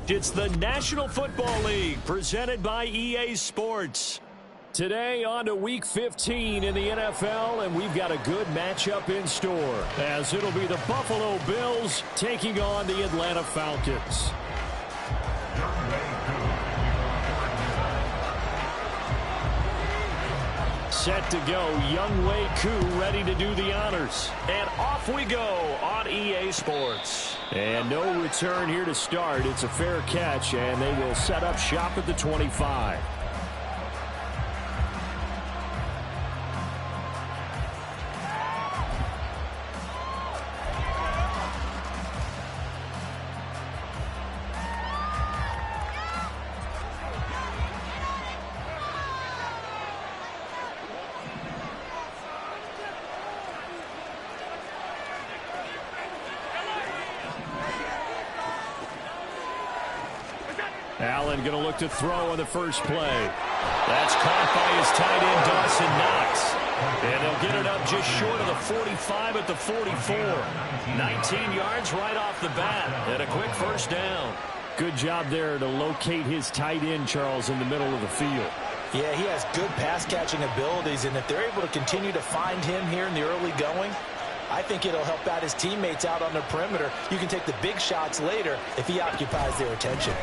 It's the National Football League presented by EA Sports. Today on to Week 15 in the NFL, and we've got a good matchup in store, as it'll be the Buffalo Bills taking on the Atlanta Falcons. Set to go, Younghoe Koo ready to do the honors. And off we go on EA Sports. And no return here to start. It's a fair catch, and they will set up shop at the 25. Allen going to look to throw on the first play. That's caught by his tight end, Dawson Knox. And they'll get it up just short of the 45 at the 44. 19 yards right off the bat. And a quick first down. Good job there to locate his tight end, Charles, in the middle of the field. Yeah, he has good pass-catching abilities, and if they're able to continue to find him here in the early going, I think it'll help out his teammates out on the perimeter. You can take the big shots later if he occupies their attention.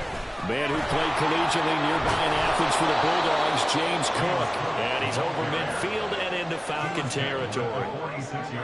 Man who played collegiately nearby in Athens for the Bulldogs, James Cook. And he's over midfield and into Falcon territory.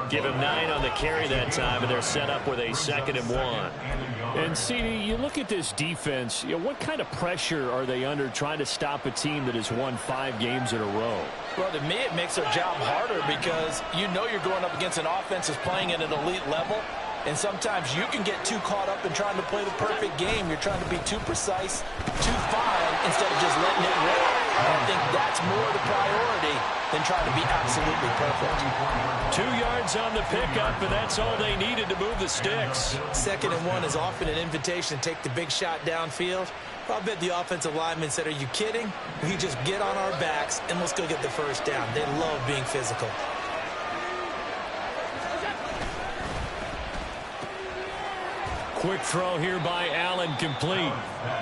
Give him 9 on the carry that time, and they're set up with a 2nd and 1. And, CD, you look at this defense, what kind of pressure are they under trying to stop a team that has won 5 games in a row? Well, to me, it makes their job harder because you know you're going up against an offense that's playing at an elite level. And sometimes you can get too caught up in trying to play the perfect game. You're trying to be too precise, too fine, instead of just letting it roll. And I think that's more the priority than trying to be absolutely perfect. 2 yards on the pickup, and that's all they needed to move the sticks. 2nd and 1 is often an invitation to take the big shot downfield. I bet the offensive linemen said, are you kidding? We just get on our backs, and let's go get the first down. They love being physical. Quick throw here by Allen, complete.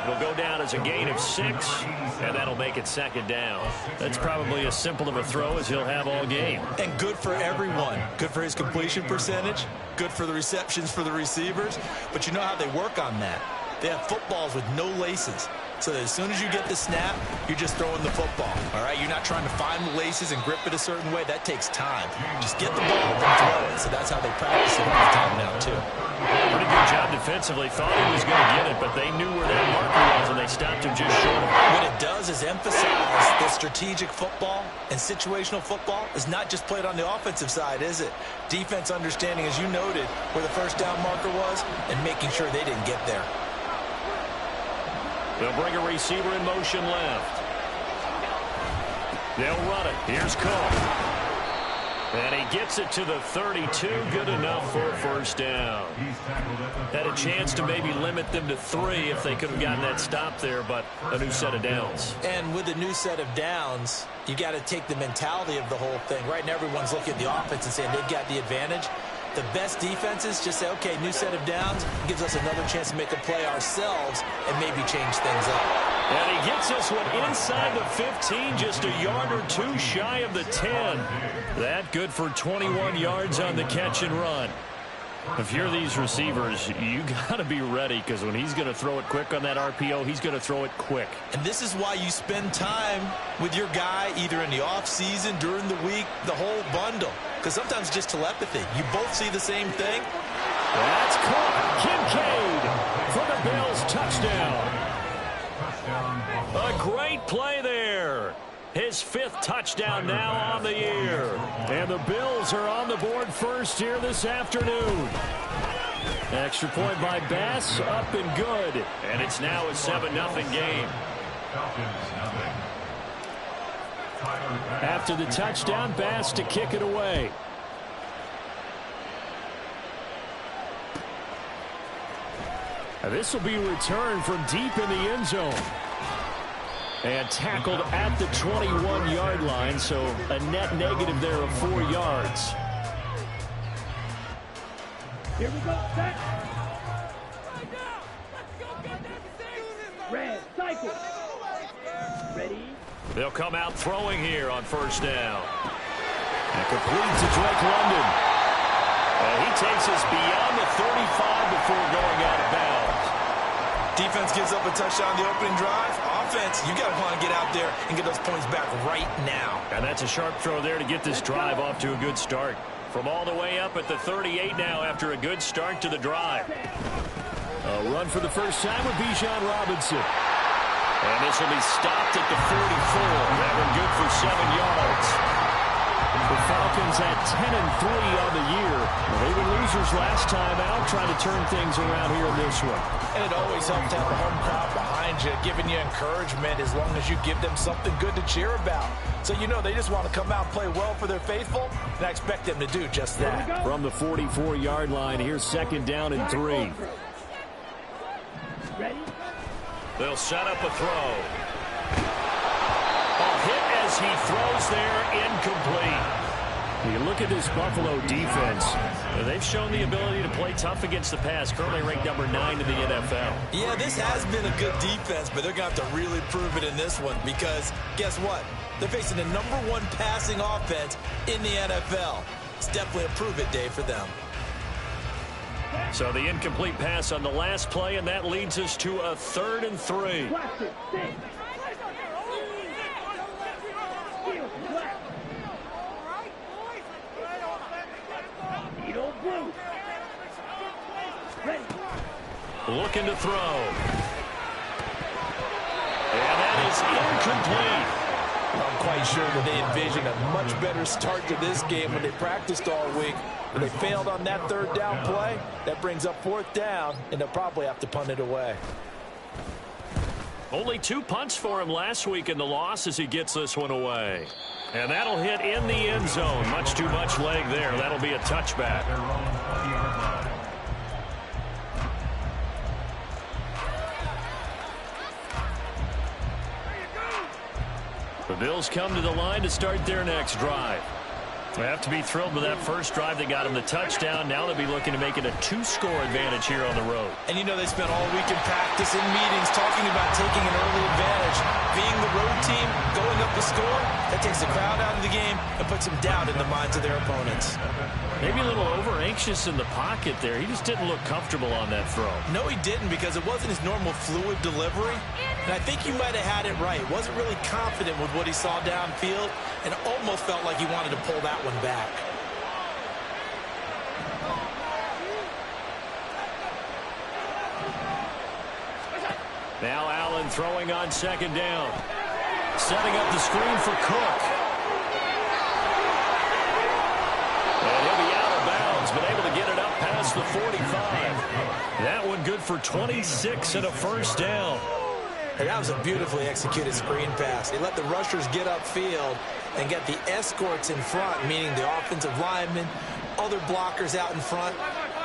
It'll go down as a gain of 6, and that'll make it 2nd down. That's probably as simple of a throw as he'll have all game. And good for everyone. Good for his completion percentage. Good for the receptions for the receivers. But you know how they work on that. They have footballs with no laces. So that as soon as you get the snap, you're just throwing the football. All right, you're not trying to find the laces and grip it a certain way. That takes time. Just get the ball and throw it. So that's how they practice it all the time now, too. Pretty good job defensively. Thought he was going to get it, but they knew where that marker was, and they stopped him just short. What it does is emphasize that strategic football and situational football is not just played on the offensive side, is it? Defense understanding, as you noted, where the first down marker was and making sure they didn't get there. They'll bring a receiver in motion left. They'll run it. Here's Cook. And he gets it to the 32. Good enough for a first down. Had a chance to maybe limit them to 3 if they could have gotten that stop there, but a new set of downs. And with a new set of downs, you got to take the mentality of the whole thing. Right now, everyone's looking at the offense and saying they've got the advantage. The best defenses just say, okay, new set of downs, gives us another chance to make a play ourselves and maybe change things up. And he gets this one inside the 15, just a yard or 2 shy of the 10. That good for 21 yards on the catch and run. If you're these receivers, you got to be ready, because when he's going to throw it quick on that RPO, he's going to throw it quick. And this is why you spend time with your guy either in the offseason, during the week, the whole bundle. Because sometimes it's just telepathy. You both see the same thing. That's caught. Kincaid for the Bills touchdown. A great play there. His 5th touchdown now on the year. And the Bills are on the board first here this afternoon. Extra point by Bass, up and good. And it's now a 7-0 game. After the touchdown, Bass to kick it away. And this will be returned from deep in the end zone. And tackled at the 21-yard line, so a net negative there of 4 yards. Here we go. They'll come out throwing here on first down. And complete to Drake London. And he takes us beyond the 35 before going out of bounds. Defense gives up a touchdown the opening drive. Offense, you got to want to get out there and get those points back right now. And that's a sharp throw there to get this drive off to a good start. From all the way up at the 38 now after a good start to the drive. A run for the first time with Bijan Robinson. And this will be stopped at the 44. That one good for 7 yards. The Falcons at 10-3 on the year. They were losers last time out, trying to turn things around here in this one. And it always helps to have a home crowd behind you, giving you encouragement as long as you give them something good to cheer about. So you know they just want to come out and play well for their faithful, and I expect them to do just that. From the 44-yard line, here's 2nd down and 3. They'll set up a throw. A hit as he throws there, incomplete. You look at this Buffalo defense. They've shown the ability to play tough against the pass, currently ranked number 9 in the NFL. Yeah, this has been a good defense, but they're going to have to really prove it in this one because guess what? They're facing the #1 passing offense in the NFL. It's definitely a prove-it day for them. So the incomplete pass on the last play, and that leads us to a 3rd and 3. Looking to throw. And that is incomplete. I'm quite sure that they envisioned a much better start to this game when they practiced all week. When they failed on that 3rd down play, that brings up 4th down, and they'll probably have to punt it away. Only 2 punts for him last week in the loss as he gets this one away. And that'll hit in the end zone. Much too much leg there. That'll be a touchback. The Bills come to the line to start their next drive. They have to be thrilled with that first drive that got them the touchdown. Now they'll be looking to make it a 2-score advantage here on the road. And you know they spent all week in practice and meetings talking about taking an early advantage. Being the road team, going up the score, that takes the crowd out of the game and puts some doubt in the minds of their opponents. Maybe a little over-anxious in the pocket there. He just didn't look comfortable on that throw. No, he didn't because it wasn't his normal fluid delivery. And I think you might have had it right. Wasn't really confident with what he saw downfield and almost felt like he wanted to pull that one back. Now Allen throwing on 2nd down. Setting up the screen for Cook. And he'll be out of bounds, but able to get it up past the 45. That one good for 26 and a first down. And that was a beautifully executed screen pass. They let the rushers get upfield and get the escorts in front, meaning the offensive linemen, other blockers out in front,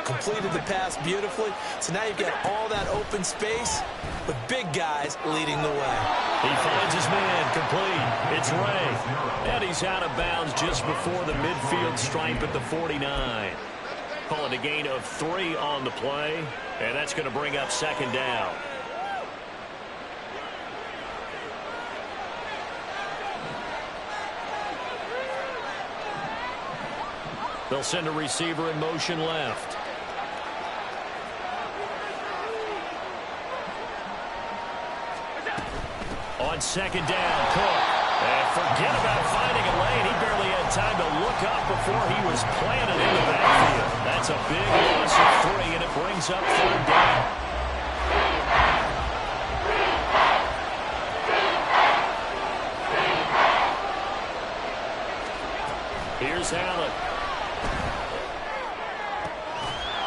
completed the pass beautifully. So now you've got all that open space with big guys leading the way. He finds his man, complete. It's Ray. And he's out of bounds just before the midfield stripe at the 49. Call it a gain of 3 on the play, and that's going to bring up 2nd down. They'll send a receiver in motion left. On 2nd down, Cook. And forget about finding a lane. He barely had time to look up before he was planted in the backfield. That's a big loss of 3, and it brings up 3rd down. Here's Allen.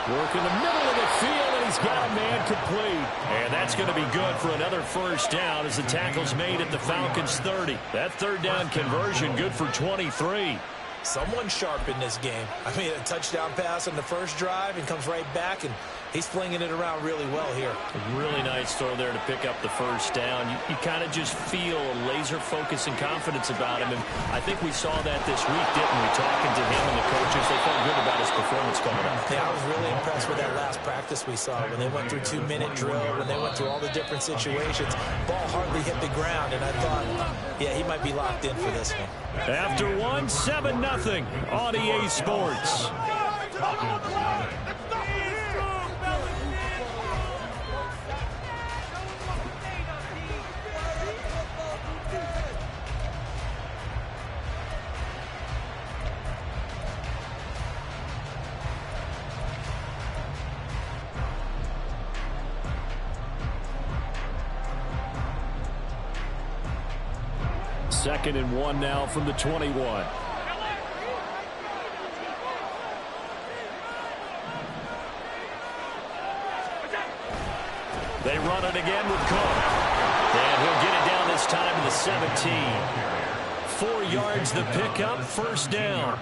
Work in the middle of the field, and he's got a man complete. And that's going to be good for another first down as the tackle's made at the Falcons' 30. That 3rd down conversion good for 23. Someone sharp in this game. I mean, a touchdown pass on the first drive and comes right back and He's flinging it around really well here. A really nice throw there to pick up the first down. You kind of just feel a laser focus and confidence about him, and I think we saw that this week, didn't we? Talking to him and the coaches, they felt good about his performance coming up. Yeah, I was really impressed with that last practice we saw when they went through 2-minute drill, when they went through all the different situations. Ball hardly hit the ground, and I thought, yeah, he might be locked in for this one. After one, 7-0 on EA Sports. Second and 1 now from the 21. They run it again with Cook. And he'll get it down this time to the 17. 4 yards the pickup, first down.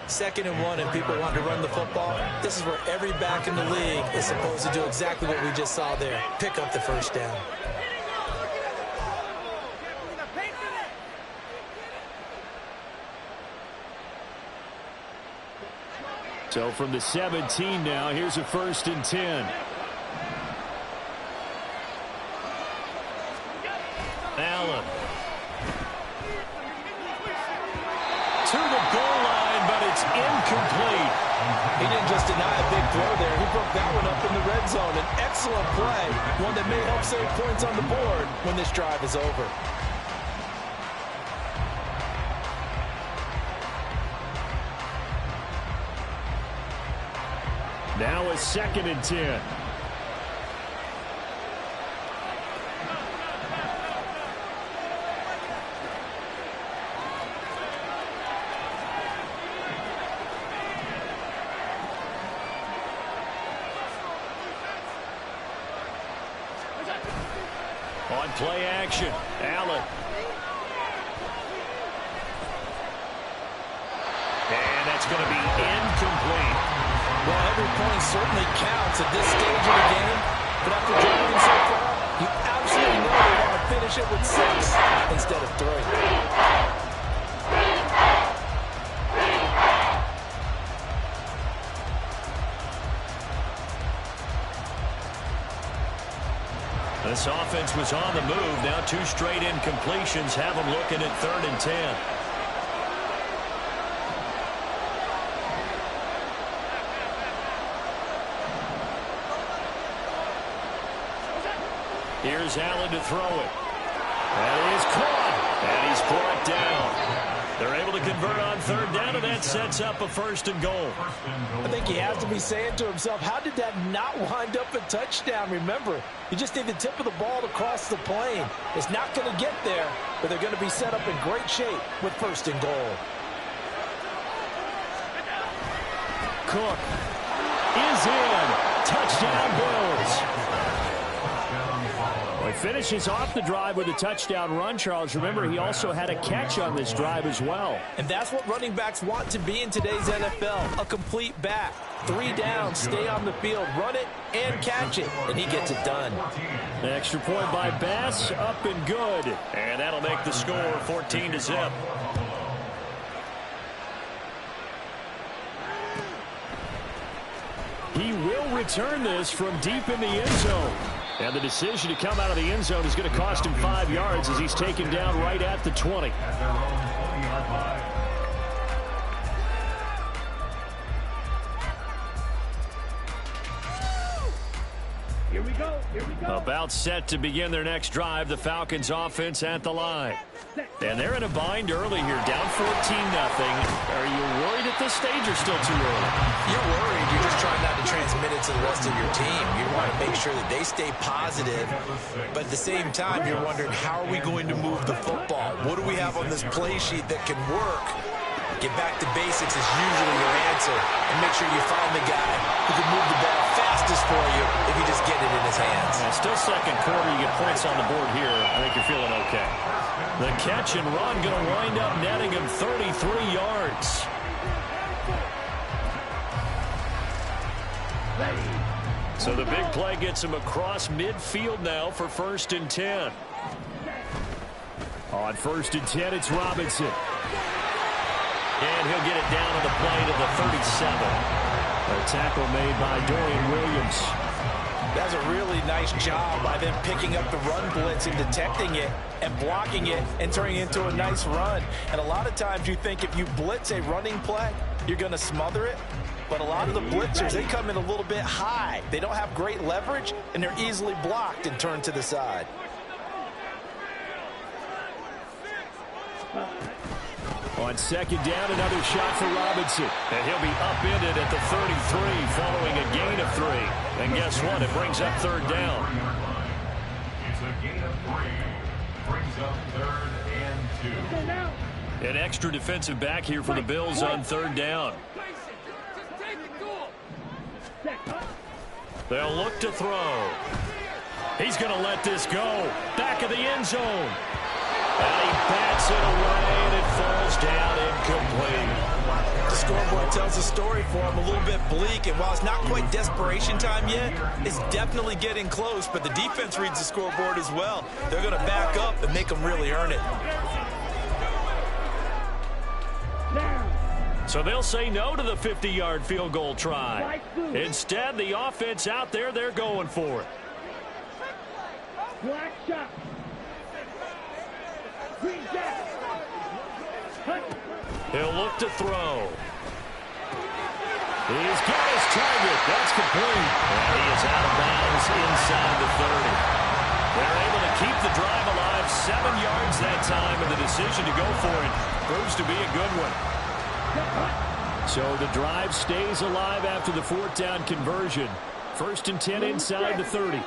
Second and 1, and people want to run the football. This is where every back in the league is supposed to do exactly what we just saw there. Pick up the first down. So from the 17 now, here's a 1st and 10. Allen. To the goal line, but it's incomplete. He didn't just deny a big throw there. He broke that one up in the red zone. An excellent play, one that may help save points on the board when this drive is over. Now a 2nd and 10. On play action, Allen. And that's going to be incomplete. Well, every point certainly counts at this stage of the game, but after driving so far, you absolutely know they want to finish it with 6 instead of 3. This offense was on the move. Now 2 straight incompletions have them looking at 3rd and 10. Here's Allen to throw it. That is caught. And he's brought down. They're able to convert on 3rd down, and that sets up a 1st and goal. I think he has to be saying to himself, how did that not wind up a touchdown? Remember, you just need the tip of the ball to cross the plane. It's not going to get there, but they're going to be set up in great shape with 1st and goal. Cook is in. Touchdown Bills. Well, he finishes off the drive with a touchdown run, Charles. Remember, he also had a catch on this drive as well. And that's what running backs want to be in today's NFL, a complete back. 3 downs, stay on the field, run it, and catch it, and he gets it done. An extra point by Bass, up and good. And that'll make the score 14-0. He will return this from deep in the end zone. And the decision to come out of the end zone is going to cost him 5 yards as he's taken down right at the 20. Here we go. About set to begin their next drive. The Falcons offense at the line. And they're in a bind early here, down 14-0. Are you worried at this stage or still too early? You're worried. You're just trying not to transmit it to the rest of your team. You want to make sure that they stay positive. But at the same time, you're wondering, how are we going to move the football? What do we have on this play sheet that can work? Get back to basics is usually your answer. And make sure you find the guy who can move the ball fastest for you if you just get it in his hands. Yeah, still second quarter. You get points on the board here. I think you're feeling okay. The catch and run going to wind up netting him 33 yards. So the big play gets him across midfield now for 1st and 10. On 1st and 10, it's Robinson. And he'll get it down on the play to the 37. A tackle made by Dorian Williams. That's a really nice job by them picking up the run blitz and detecting it and blocking it and turning it into a nice run. And a lot of times you think if you blitz a running play, you're going to smother it. But a lot of the blitzers, they come in a little bit high. They don't have great leverage, and they're easily blocked and turned to the side. On 2nd down, another shot for Robinson. And he'll be upended at the 33 following a gain of 3. And guess what? It brings up 3rd down. It's a gain of 3. Brings up 3rd and 2. An extra defensive back here for the Bills on 3rd down. They'll look to throw. He's going to let this go. Back of the end zone. And he bats it away, and it falls down incomplete. The scoreboard tells the story for him, a little bit bleak, and while it's not quite desperation time yet, it's definitely getting close, but the defense reads the scoreboard as well. They're going to back up and make them really earn it. So they'll say no to the 50-yard field goal try. Instead, the offense out there, they're going for it. Black shot. He'll look to throw. He's got his target. That's complete. And he is out of bounds inside the 30. They're able to keep the drive alive 7 yards that time, and the decision to go for it proves to be a good one. So the drive stays alive after the 4th down conversion. 1st and 10 inside the 30.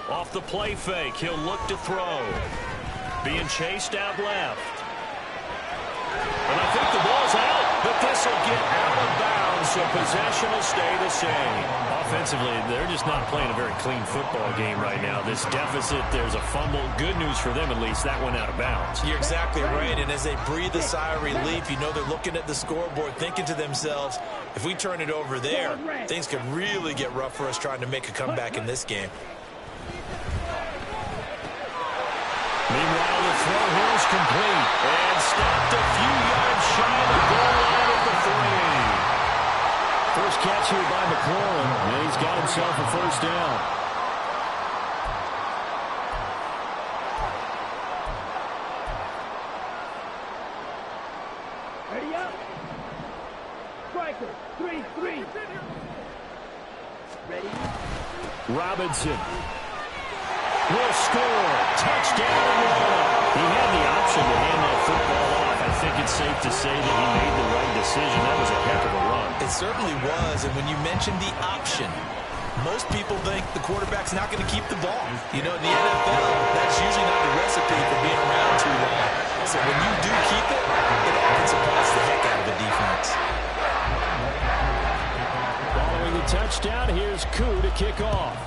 Off the play fake, he'll look to throw. Being chased out left. And I think the ball's out, but this will get out of bounds, so possession will stay the same. Offensively, they're just not playing a very clean football game right now. This deficit, there's a fumble. Good news for them, at least. That went out of bounds. You're exactly right, and as they breathe a sigh of relief, you know they're looking at the scoreboard, thinking to themselves, if we turn it over there, things could really get rough for us trying to make a comeback in this game. Meanwhile, the throw here is complete and stopped a few yards shy of the goal line at the 3. First catch here by McLaurin, and he's got himself a 1st down. Ready up. Striker. 3-3. Ready. Robinson will score. Touchdown, Atlanta. He had the option to hand that football off. I think it's safe to say that he made the right decision. That was a heck of a run. It certainly was, and when you mentioned the option, most people think the quarterback's not going to keep the ball. You know, in the NFL, that's usually not the recipe for being around too long. So when you do keep it, it often surprises the heck out of the defense. Following the touchdown, here's Koo to kick off.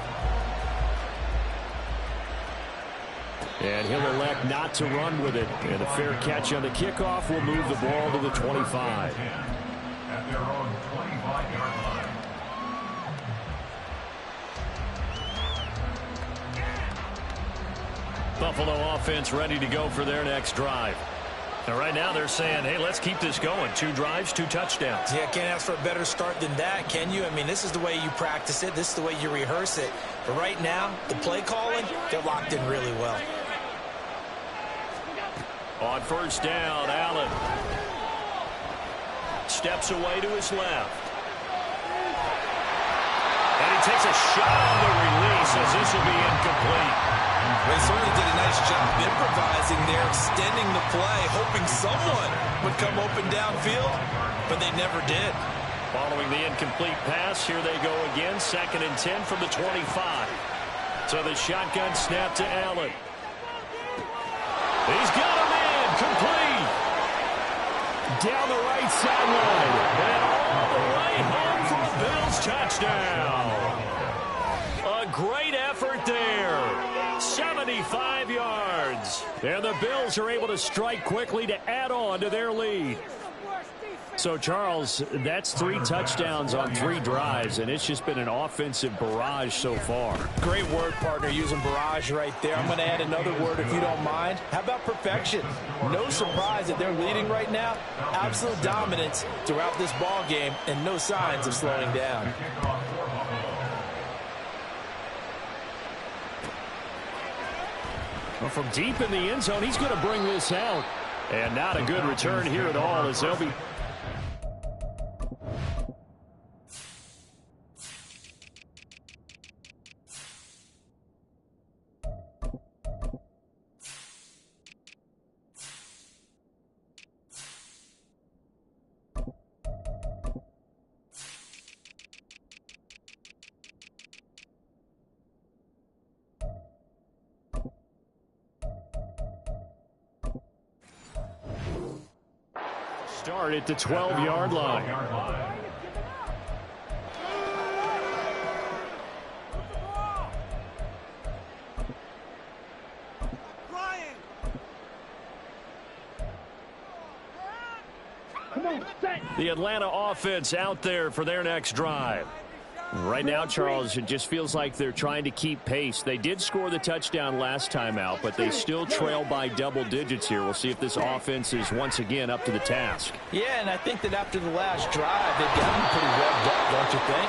And he'll elect not to run with it. And a fair catch on the kickoff will move the ball to the 25. At their own 25-yard line. Buffalo offense ready to go for their next drive. And right now they're saying, hey, let's keep this going. 2 drives, 2 touchdowns. Yeah, can't ask for a better start than that, can you? I mean, this is the way you practice it. This is the way you rehearse it. But right now, the play calling, they're locked in really well. On 1st down, Allen steps away to his left. And he takes a shot on the release as this will be incomplete. They certainly did a nice job improvising there, extending the play, hoping someone would come open downfield, but they never did. Following the incomplete pass, here they go again, 2nd and 10 from the 25. So the shotgun snap to Allen. He's got him in, complete. Down the right sideline, and all the way home for a Bills touchdown. A great effort there. 75 yards. And the Bills are able to strike quickly to add on to their lead. So, Charles, that's 3 touchdowns on 3 drives, and it's just been an offensive barrage so far. Great word, partner, using barrage right there. I'm going to add another word if you don't mind. How about perfection? No surprise that they're leading right now. Absolute dominance throughout this ball game and no signs of slowing down. Well, from deep in the end zone, he's going to bring this out. And not a good return here at all as they'll be... Start at the 12-yard line. The Atlanta offense out there for their next drive. Right now, Charles, it just feels like they're trying to keep pace. They did score the touchdown last time out, but they still trail by double digits here. We'll see if this offense is once again up to the task. Yeah, and I think that after the last drive, they've gotten pretty revved up, don't you think?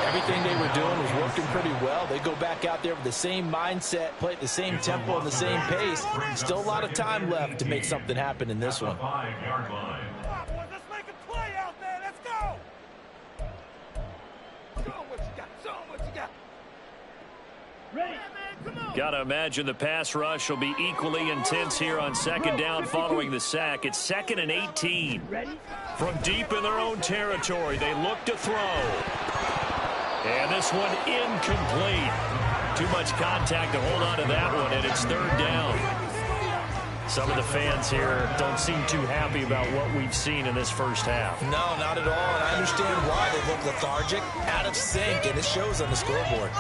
Everything they were doing was working pretty well. They go back out there with the same mindset, play at the same tempo and the same pace. Still a lot of time left to make something happen in this one. Got to imagine the pass rush will be equally intense here on second down following the sack. It's 2nd and 18. From deep in their own territory, they look to throw. And this one incomplete. Too much contact to hold on to that one, and it's 3rd down. Some of the fans here don't seem too happy about what we've seen in this first half. No, not at all, and I understand why they look lethargic, out of sync, and it shows on the scoreboard.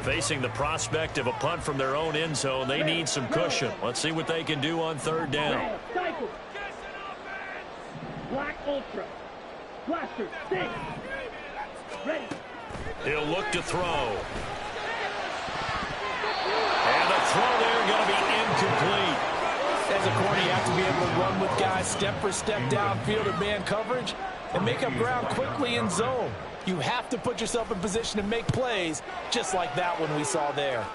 Facing the prospect of a punt from their own end zone, they need some cushion. Let's see what they can do on 3rd down. Black Ultra. Blaster, stick. Ready. He'll look to throw. And the throw there going to be incomplete. As a corner, you have to be able to run with guys step for step downfield in man coverage and make up ground quickly in zone. You have to put yourself in position to make plays, just like that one we saw there.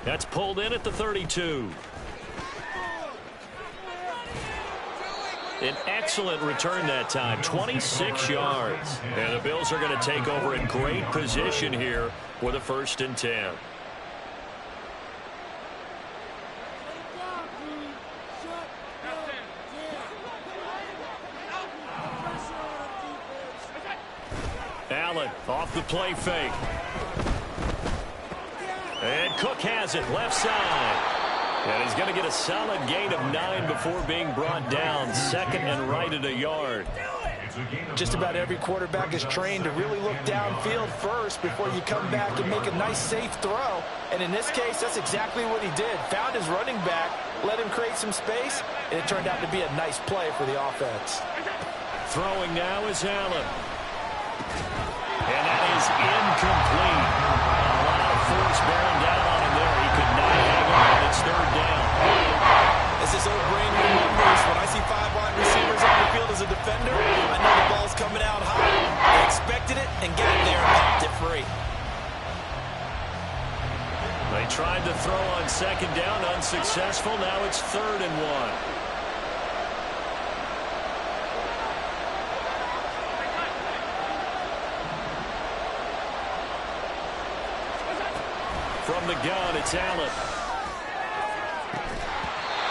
That's pulled in at the 32. An excellent return that time, 26 yards. And the Bills are going to take over in great position here with a 1st and 10. Allen off the play fake. And Cook has it left side. And he's going to get a solid gain of 9 before being brought down. 2nd and right at a yard. Just about every quarterback is trained to really look downfield first before you come back and make a nice, safe throw. And in this case, that's exactly what he did. Found his running back, let him create some space, and it turned out to be a nice play for the offense. Throwing now is Allen. And that is incomplete. A lot of force bearing down on him there. He could not hang on. It's 3rd down. As this old brain remembers, when I see 5 wide receivers on the field as a defender, I know the ball's coming out high. They expected it and got there and popped it free. They tried to throw on 2nd down, unsuccessful. Now it's 3rd and 1. From the gun, it's Allen.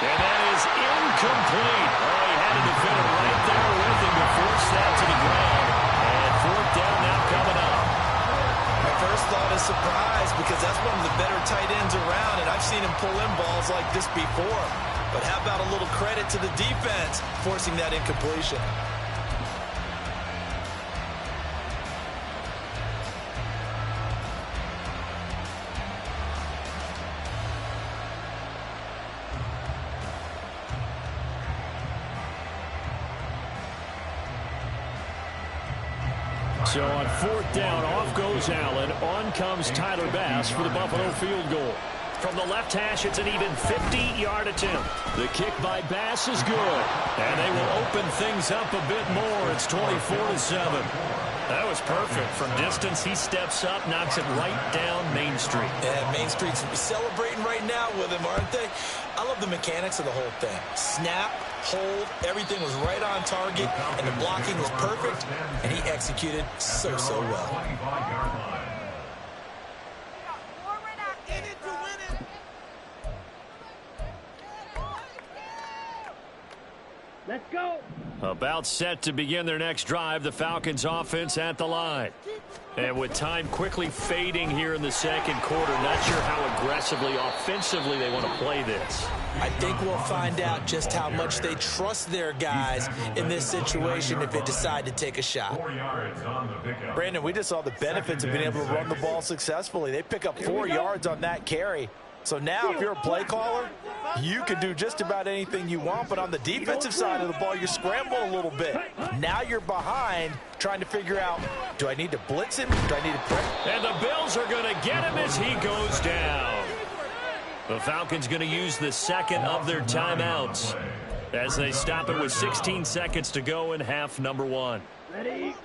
And that is incomplete. Oh, he had a defender right there with him to force that to the ground. And 4th down now coming up. My first thought is surprise because that's one of the better tight ends around, and I've seen him pull in balls like this before. But how about a little credit to the defense forcing that incompletion? So on 4th down, off goes Allen. On comes Tyler Bass for the Buffalo field goal. From the left hash, it's an even 50-yard attempt. The kick by Bass is good. And they will open things up a bit more. It's 24-7. That was perfect. From distance, he steps up, knocks it right down Main Street. Yeah, Main Street's celebrating right now with him, aren't they? I love the mechanics of the whole thing. Snap, hold, everything was right on target, and the blocking was perfect, and he executed so well. Let's go. About set to begin their next drive, the Falcons offense at the line. And with time quickly fading here in the second quarter, not sure how aggressively, offensively they want to play this. I think we'll find out just how much they trust their guys in this situation if they decide to take a shot. Brandon, we just saw the benefits of being able to run the ball successfully. They pick up 4 yards on that carry. So now if you're a play caller, you can do just about anything you want, but on the defensive side of the ball, you're scrambling a little bit. Now you're behind trying to figure out, do I need to blitz him? Do I need to press? And the Bills are going to get him as he goes down. The Falcons going to use the second of their timeouts as they stop it with 16 seconds to go in half number 1. Ready.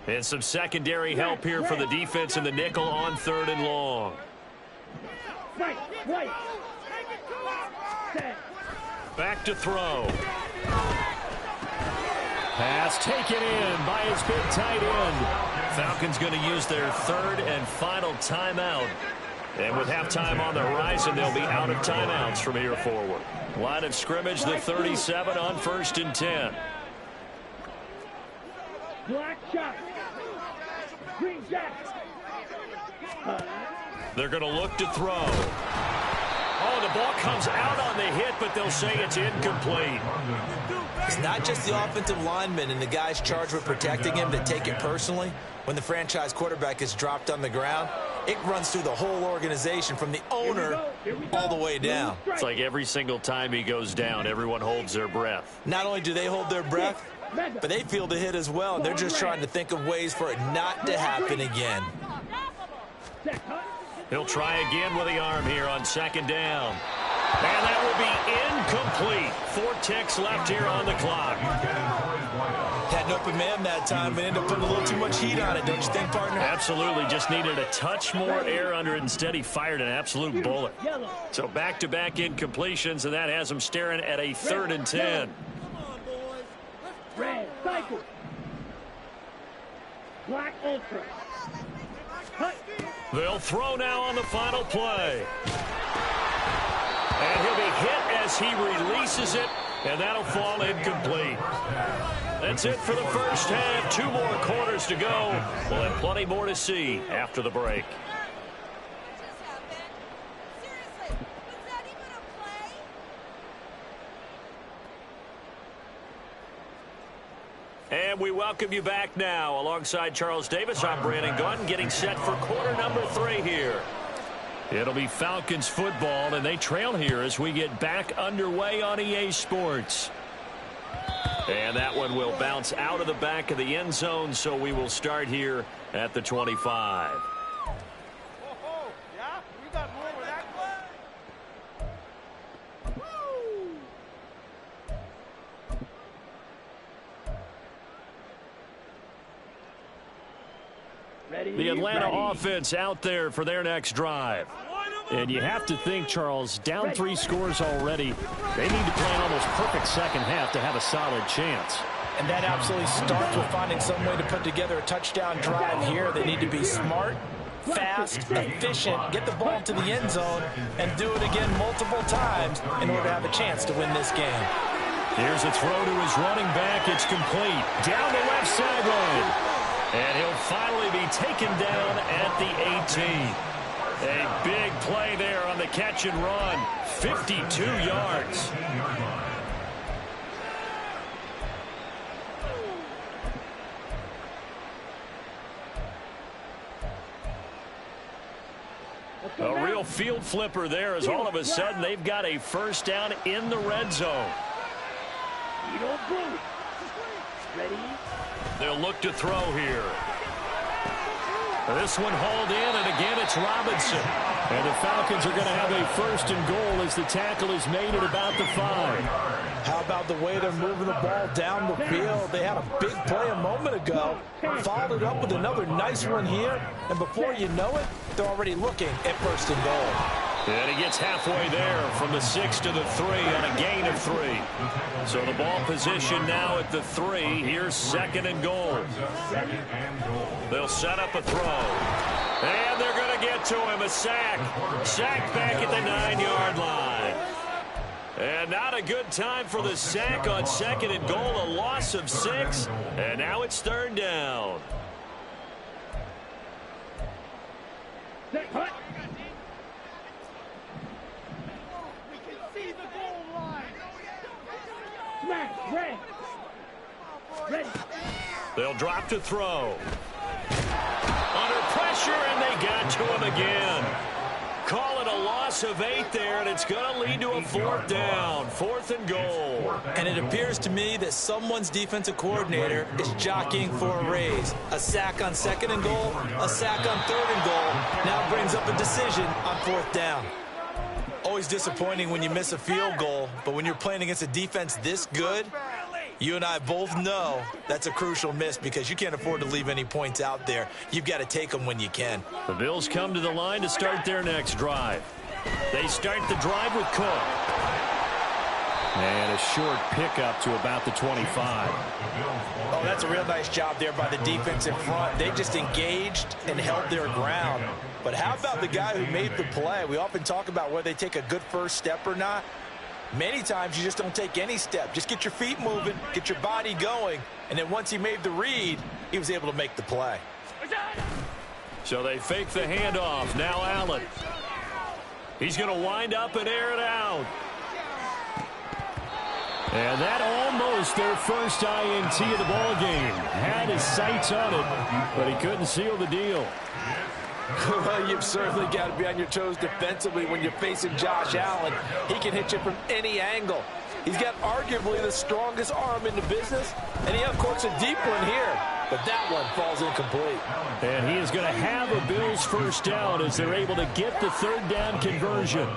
And some secondary help here for the defense in the nickel on 3rd and long. Right. Set. Back to throw. Pass taken in by his big tight end. Falcons going to use their 3rd and final timeout. And with halftime on the horizon, they'll be out of timeouts from here forward. Line of scrimmage, the 37 on 1st and 10. Black shot. Green jack. They're going to look to throw. Oh, the ball comes out on the hit, but they'll say it's incomplete. It's not just the offensive linemen and the guys charged with protecting him that take it personally. When the franchise quarterback is dropped on the ground, it runs through the whole organization from the owner all the way down. It's like every single time he goes down, everyone holds their breath. Not only do they hold their breath, but they feel the hit as well. They're just trying to think of ways for it not to happen again. He'll try again with the arm here on 2nd down. And that will be incomplete. 4 ticks left here on the clock. Had an open man that time, but ended up putting a little too much heat on it, don't you think, partner? Absolutely. Just needed a touch more air under it. Instead, he fired an absolute bullet. So back-to-back incompletions, and that has him staring at a 3rd and 10. Red cycle. Black ultra. Cut. They'll throw now on the final play. And he'll be hit as he releases it, and that'll fall incomplete. That's it for the first half. 2 more quarters to go. We'll have plenty more to see after the break. And we welcome you back now. Alongside Charles Davis, I'm Brandon Gunn, getting set for quarter number 3 here. It'll be Falcons football, and they trail here as we get back underway on EA Sports. And that one will bounce out of the back of the end zone, so we will start here at the 25. The Atlanta offense out there for their next drive. And you have to think, Charles, down 3 scores already. They need to play an almost perfect second half to have a solid chance. And that absolutely starts with finding some way to put together a touchdown drive here. They need to be smart, fast, efficient, get the ball to the end zone, and do it again multiple times in order to have a chance to win this game. Here's a throw to his running back. It's complete. Down the left sideline. And he'll finally be taken down at the 18. A big play there on the catch and run. 52 yards. A real field flipper there as all of a sudden they've got a first down in the red zone. Ready? They'll look to throw here. This one hauled in, and again it's Robinson. And the Falcons are going to have a 1st and goal as the tackle is made at about the 5. How about the way they're moving the ball down the field? They had a big play a moment ago, followed it up with another nice one here, and before you know it, they're already looking at 1st and goal. And he gets halfway there from the 6 to the 3 on a gain of 3. So the ball position now at the 3. Here's 2nd and goal. They'll set up a throw. And they're going to get to him. A sack. Sack back at the 9-yard line. And not a good time for the sack on 2nd and goal. A loss of 6. And now it's 3rd down. They'll drop to throw. Under pressure, and they got to him again. Call it a loss of 8 there, and it's going to lead to a 4th down. 4th and goal. And it appears to me that someone's defensive coordinator is jockeying for a raise. A sack on 2nd and goal, a sack on 3rd and goal. Now brings up a decision on 4th down. Always disappointing when you miss a field goal, but when you're playing against a defense this good, you and I both know that's a crucial miss because you can't afford to leave any points out there. You've got to take them when you can. The Bills come to the line to start their next drive. They start the drive with Cook. And a short pickup to about the 25. Oh, that's a real nice job there by the defense in front. They just engaged and held their ground. But how about the guy who made the play? We often talk about whether they take a good first step or not. Many times you just don't take any step. Just get your feet moving, get your body going, and then once he made the read, he was able to make the play. So they fake the handoff. Now Allen. He's going to wind up and air it out. And that almost their first INT of the ball game. Had his sights on it, but he couldn't seal the deal. Well, you've certainly got to be on your toes defensively when you're facing Josh Allen. He can hit you from any angle. He's got arguably the strongest arm in the business, and he uncorks a deep one here, but that one falls incomplete. And he is going to have a Bills first down as they're able to get the 3rd down conversion.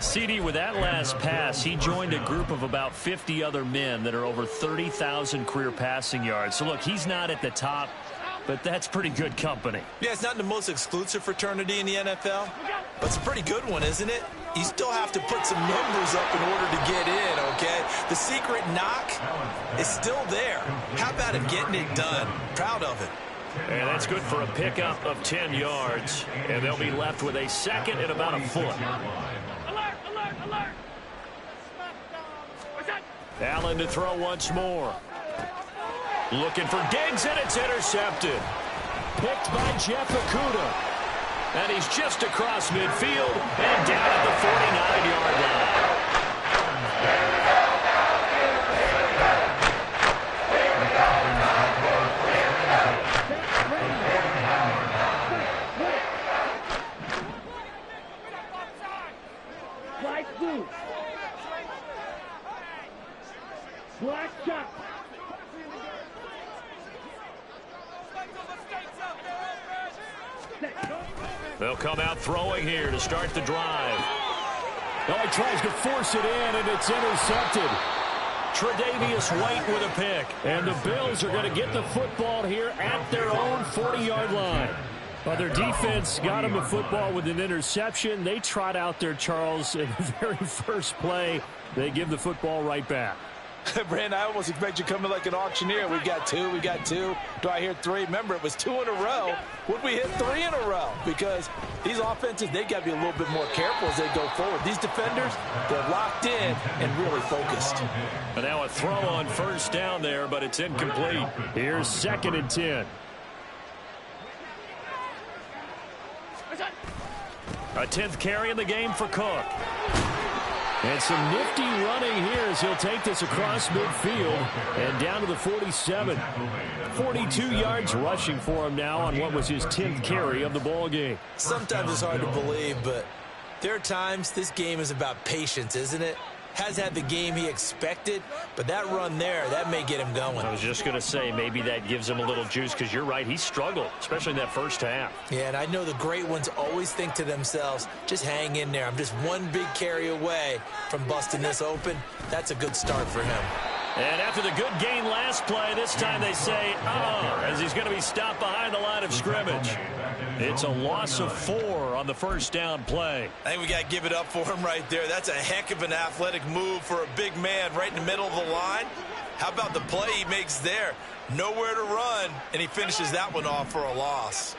CD, with that last pass, he joined a group of about 50 other men that are over 30,000 career passing yards. So, look, he's not at the top, but that's pretty good company. Yeah, it's not the most exclusive fraternity in the NFL, but it's a pretty good one, isn't it? You still have to put some numbers up in order to get in, okay? The secret knock is still there. How about him getting it done? Proud of it. And that's good for a pickup of 10 yards. And they'll be left with a 2nd and about a foot. Alert, alert, alert. Allen to throw once more. Looking for Diggs, and it's intercepted. Picked by Jeff Okudah. And he's just across midfield and down at the 49-yard line. Black blue. Black shot. They'll come out throwing here to start the drive. Oh, he tries to force it in, and it's intercepted. Tre'Davious White with a pick. And the Bills are going to get the football here at their own 40-yard line. Well, their defense got them the football with an interception. They trot out there, Charles, in the very first play. They give the football right back. Brandon, I almost expect you coming like an auctioneer. We got two. Do I hear 3? Remember, it was 2 in a row. Would we hit 3 in a row? Because these offenses, they got to be a little bit more careful as they go forward. These defenders, they're locked in and really focused. And now a throw on first down there, but it's incomplete. Here's 2nd and 10. A 10th carry in the game for Cook. And some nifty running here as he'll take this across midfield and down to the 47. 42 yards rushing for him now on what was his 10th carry of the ball game. Sometimes it's hard to believe, but there are times this game is about patience, isn't it? has had the game he expected, but that run there, that may get him going. I was just going to say, maybe that gives him a little juice, because you're right, he struggled, especially in that first half. Yeah, and I know the great ones always think to themselves, just hang in there. I'm just one big carry away from busting this open. That's a good start for him. And after the good gain last play, this time they say, as he's going to be stopped behind the line of scrimmage. It's a loss of 4 on the first down play. I think we got to give it up for him right there. That's a heck of an athletic move for a big man right in the middle of the line. How about the play he makes there? Nowhere to run, and he finishes that one off for a loss.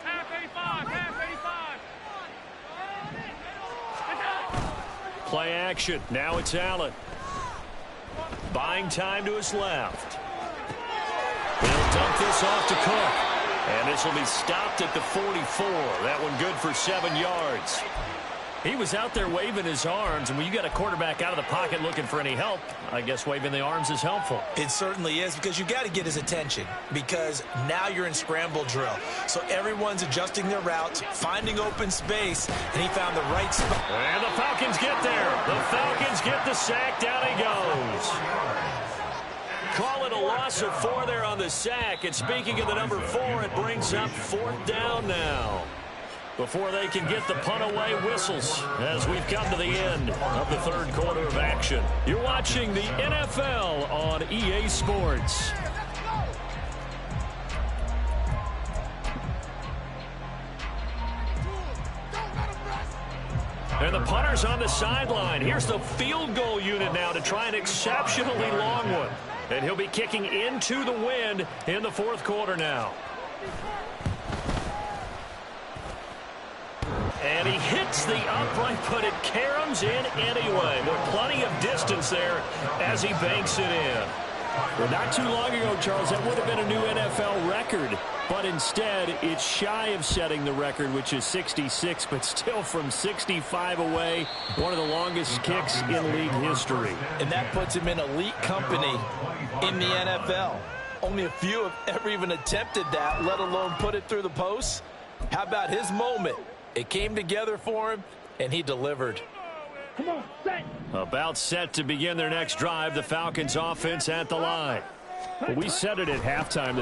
Half 85, half 85. Play action. Now it's Allen. Buying time to his left. He'll dump this off to Cook. And this will be stopped at the 44. That one good for 7 yards. He was out there waving his arms, and when you got a quarterback out of the pocket looking for any help, I guess waving the arms is helpful. It certainly is, because you got to get his attention, because now you're in scramble drill. So everyone's adjusting their routes, finding open space, and he found the right spot. And the Falcons get there. The Falcons get the sack. Down he goes. Call it a loss of 4 there on the sack. And speaking of the number 4, it brings up 4th down now. Before they can get the punt away, whistles as we've come to the end of the third quarter of action. You're watching the NFL on EA Sports. And the punter's on the sideline. Here's the field goal unit now to try an exceptionally long one. And he'll be kicking into the wind in the fourth quarter now. And he hits the upright, but it caroms in anyway. But plenty of distance there as he banks it in. Well, not too long ago, Charles, that would have been a new NFL record. But instead, it's shy of setting the record, which is 66, but still from 65 away, one of the longest kicks in league history. And that puts him in elite company in the NFL. Only a few have ever even attempted that, let alone put it through the posts. How about his moment? It came together for him, and he delivered. Come on, set. About set to begin their next drive, the Falcons offense at the line. Well, we said it at halftime that